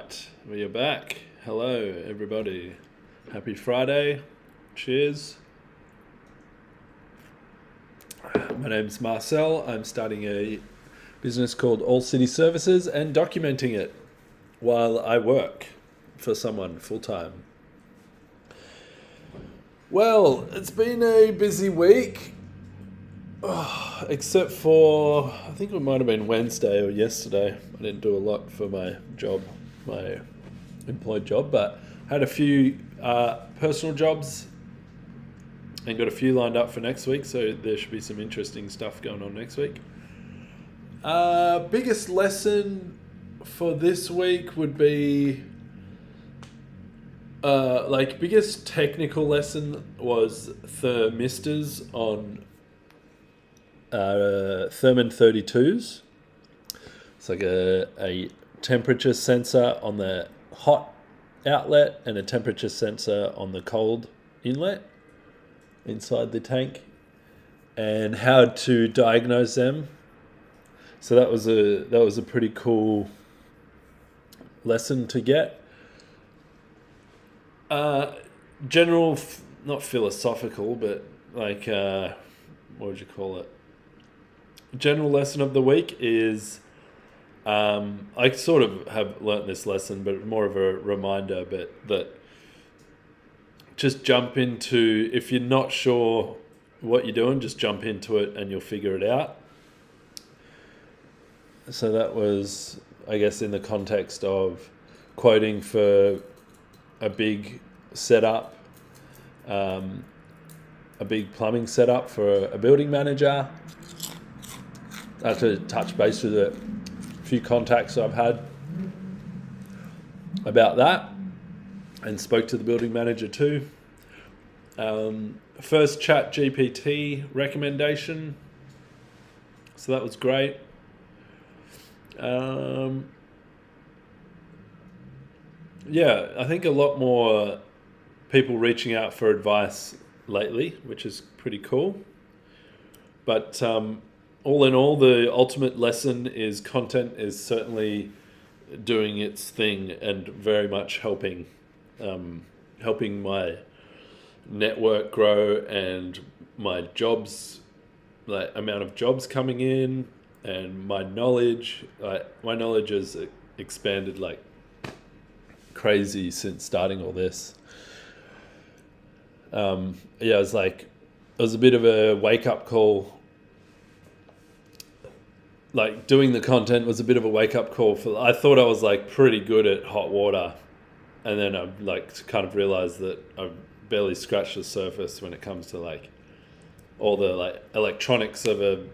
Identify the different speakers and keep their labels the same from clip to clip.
Speaker 1: right, we are back. Hello, everybody. Happy Friday. Cheers. My name's Marcel. I'm starting a business called All City Services and documenting it while I work for someone full time. Well, it's been a busy week, except for, I think it might have been Wednesday or yesterday. I didn't do a lot for my job, my employed job, but had a few personal jobs and got a few lined up for next week, so there should be some interesting stuff going on next week. Biggest lesson for this week would be biggest technical lesson was thermistors on Thermin 32s. It's like a temperature sensor on the hot outlet and a temperature sensor on the cold inlet inside the tank, and how to diagnose them. So that was a pretty cool lesson to get. General, not philosophical, but like what would you call it? General lesson of the week is I sort of have learnt this lesson, but more of a reminder, but that just jump into, if you're not sure what you're doing, just jump into it and you'll figure it out. So that was, I guess, in the context of quoting for a big setup, a big plumbing setup for a building manager. I had to touch base with a few contacts I've had about that and spoke to the building manager too. First Chat GPT recommendation, so that was great. I think a lot more people reaching out for advice lately, which is pretty cool. But all in all, the ultimate lesson is content is certainly doing its thing and very much helping my network grow and my jobs, like amount of jobs coming in, and my knowledge. My knowledge has expanded like crazy since starting all this. It was a bit of a wake up call. Like doing the content was a bit of a wake up call for. I thought I was like pretty good at hot water, and then I like kind of realized that I've barely scratched the surface when it comes to like all the like electronics of a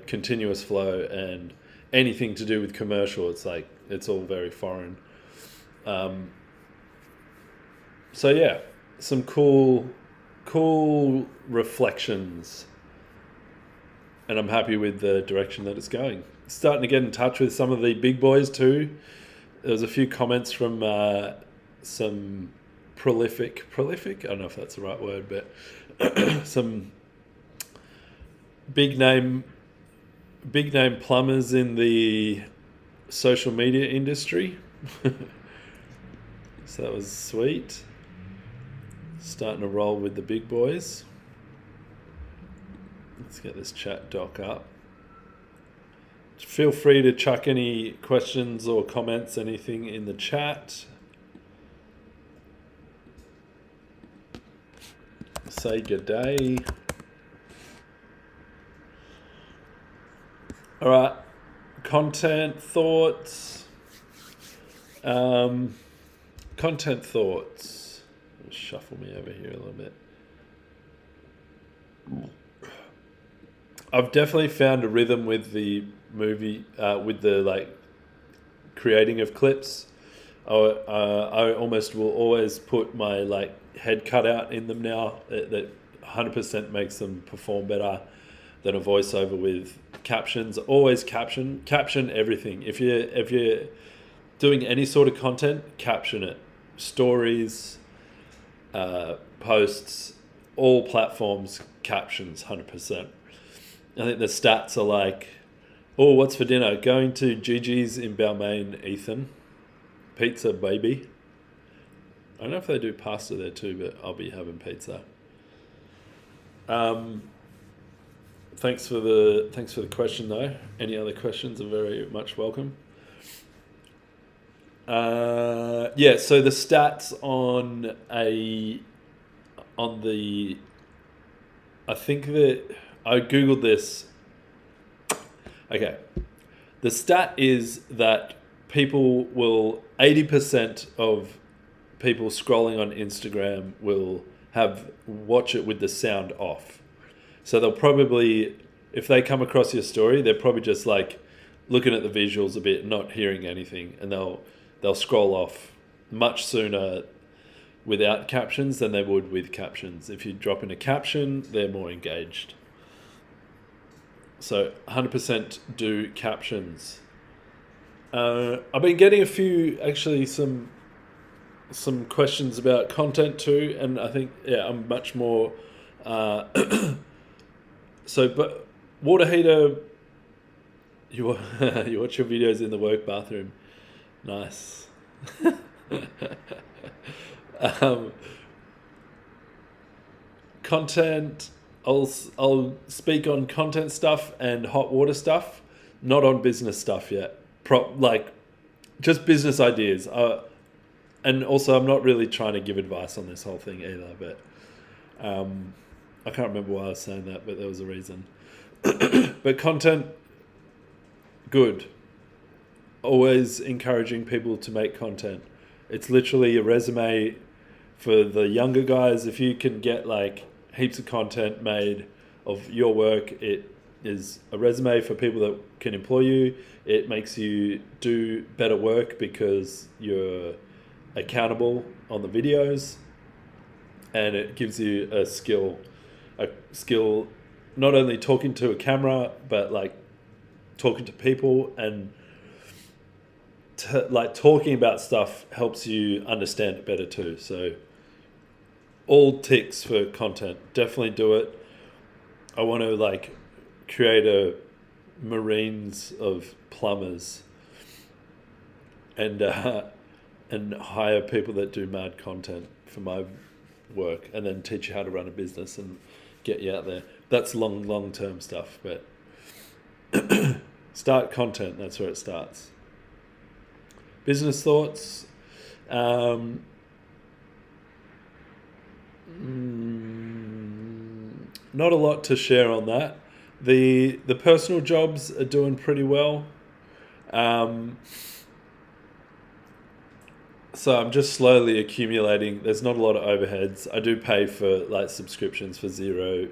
Speaker 1: continuous flow and anything to do with commercial. It's like it's all very foreign. Some cool reflections. And I'm happy with the direction that it's going. Starting to get in touch with some of the big boys too. There was a few comments from some prolific, I don't know if that's the right word, but some big name plumbers in the social media industry. So that was sweet. Starting to roll with the big boys. Let's get this chat doc up. Feel free to chuck any questions or comments, anything in the chat. Say good day. All right, content thoughts. Just shuffle me over here a little bit. I've definitely found a rhythm with the movie, with the like creating of clips. I almost will always put my like head cutout in them now. That 100% makes them perform better than a voiceover with captions. Always caption everything. If you're doing any sort of content, caption it. Stories, posts, all platforms, captions 100%. I think the stats are like, oh, what's for dinner? Going to Gigi's in Balmain, Ethan. pizza, baby. I don't know if they do pasta there too, but I'll be having pizza. Thanks for the question though. Any other questions are very much welcome. Yeah, so the stats on the I think that I googled this. Okay, the stat is that 80% of people scrolling on Instagram will watch it with the sound off. So they'll probably, if they come across your story, they're probably just like looking at the visuals a bit, not hearing anything, and they'll scroll off much sooner without captions than they would with captions. If you drop in a caption, they're more engaged. So 100% do captions. I've been getting some questions about content too, and I think I'm much more. But water heater. You watch your videos in the work bathroom. Nice. Content. I'll speak on content stuff and hot water stuff, not on business stuff yet. Just business ideas. And also, I'm not really trying to give advice on this whole thing either. But I can't remember why I was saying that, but there was a reason. But content, good. Always encouraging people to make content. It's literally a resume for the younger guys. If you can get like heaps of content made of your work, it is a resume for people that can employ you. It makes you do better work because you're accountable on the videos, and it gives you a skill not only talking to a camera but like talking to people, and talking about stuff helps you understand it better too. So all ticks for content. Definitely do it. I want to like create a marines of plumbers and hire people that do mad content for my work, and then teach you how to run a business and get you out there. That's long term stuff, but start content. That's where it starts. Business thoughts. Not a lot to share on that. The personal jobs are doing pretty well. So I'm just slowly accumulating. There's not a lot of overheads. I do pay for like subscriptions for Xero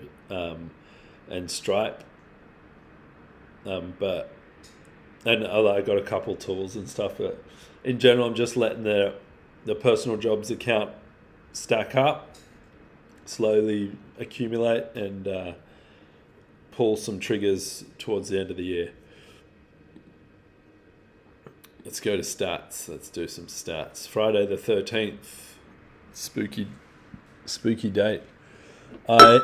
Speaker 1: and Stripe. But I got a couple tools and stuff. But in general, I'm just letting the personal jobs account stack up, slowly accumulate, and pull some triggers towards the end of the year. Let's go to stats. Let's do some stats. Friday the 13th. Spooky date. I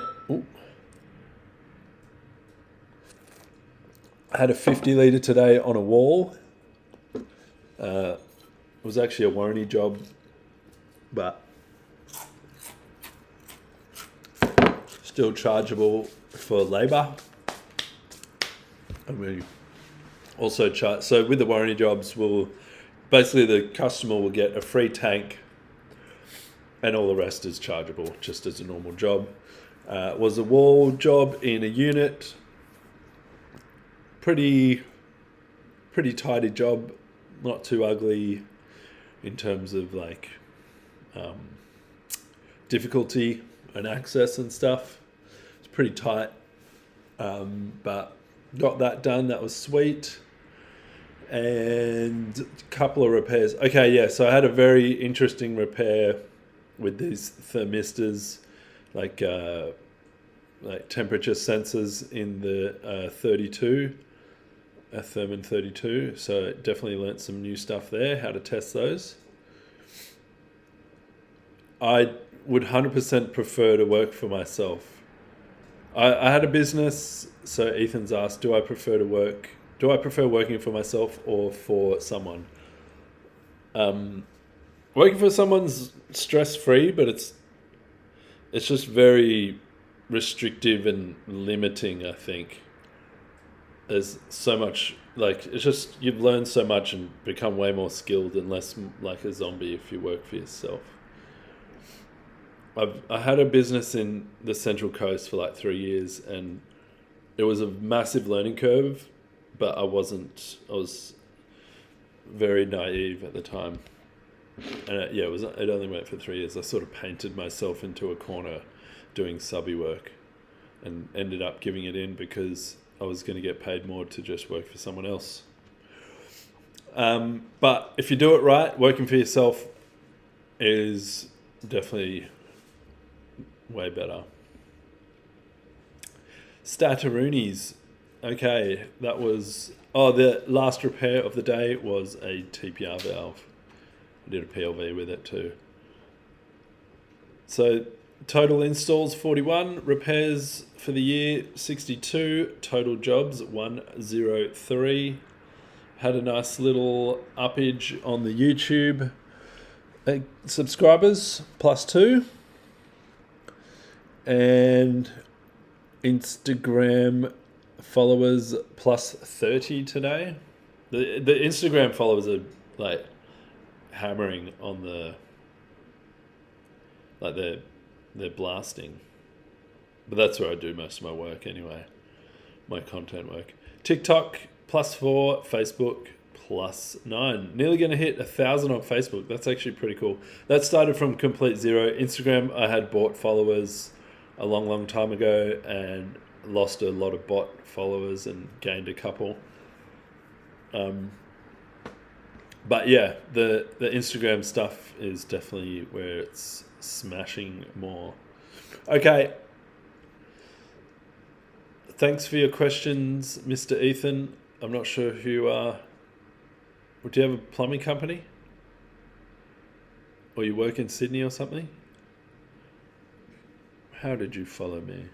Speaker 1: had a 50 litre today on a wall. It was actually a warranty job, but still chargeable for labour. And we also charge. So with the warranty jobs, basically the customer will get a free tank, and all the rest is chargeable, just as a normal job. Was a wall job in a unit. Pretty tidy job, not too ugly in terms of like difficulty and access and stuff. It's pretty tight, but got that done. That was sweet. And a couple of repairs. Okay, yeah, so I had a very interesting repair with these thermistors, like temperature sensors in the 32, a Thermin 32. So definitely learnt some new stuff there, how to test those. I would 100% prefer to work for myself. I had a business, so Ethan's asked, do I prefer working for myself or for someone? Working for someone's stress free, but it's just very restrictive and limiting. I think there's so much, like, it's just you've learned so much and become way more skilled and less like a zombie if you work for yourself. I had a business in the Central Coast for like 3 years, and it was a massive learning curve, but I was very naive at the time. And it only went for 3 years. I sort of painted myself into a corner doing subby work and ended up giving it in because I was going to get paid more to just work for someone else. But if you do it right, working for yourself is definitely way better. Stataroonies. Okay, that was... Oh, the last repair of the day was a TPR valve. I did a PLV with it too. So total installs 41, repairs for the year 62, total jobs 103. Had a nice little uppage on the YouTube. Subscribers +2. And Instagram followers +30 today. The Instagram followers are like hammering on the, like they're blasting. But that's where I do most of my work anyway, my content work. TikTok +4, Facebook +9. Nearly going to hit 1,000 on Facebook. That's actually pretty cool. That started from complete zero. Instagram, I had bought followers a long time ago and lost a lot of bot followers and gained a couple. But yeah, the Instagram stuff is definitely where it's smashing more. Okay. Thanks for your questions, Mr. Ethan. I'm not sure who you are. Do you have a plumbing company? Or you work in Sydney or something? How did you follow me?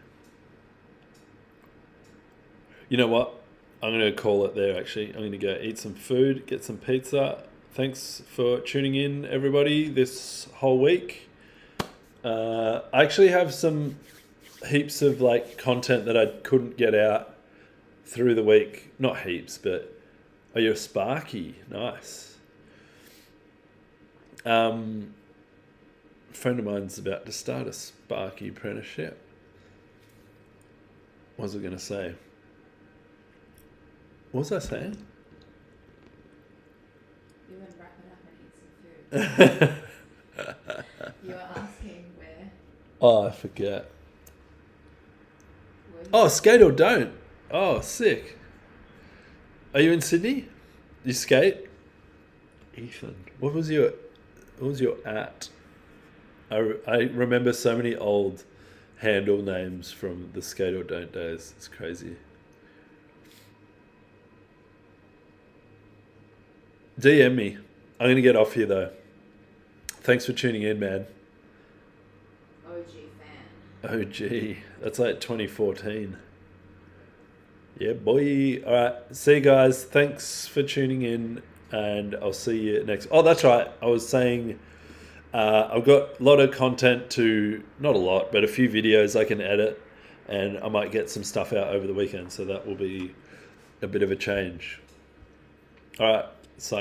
Speaker 1: You know what? I'm going to call it there, actually. I'm going to go eat some food, get some pizza. Thanks for tuning in, everybody, this whole week. I actually have some heaps of like content that I couldn't get out through the week. Not heaps, but... Oh, you're Sparky. Nice. A friend of mine's about to start a Sparky apprenticeship. What was I going to say? What was I saying?
Speaker 2: You went wrap it up and eat some food. You were asking where.
Speaker 1: Oh, I forget. Oh, skate or don't. Oh, sick. Are you in Sydney? You skate? Ethan. What was your at? I remember so many old handle names from the skate or don't days. It's crazy. DM me. I'm going to get off here though. Thanks for tuning in, man.
Speaker 2: OG fan.
Speaker 1: OG. That's like 2014. Yeah, boy. All right. See you guys. Thanks for tuning in, and I'll see you next. Oh, that's right. I was saying I've got a lot of content to, not a lot, but a few videos I can edit, and I might get some stuff out over the weekend, so that will be a bit of a change. All right.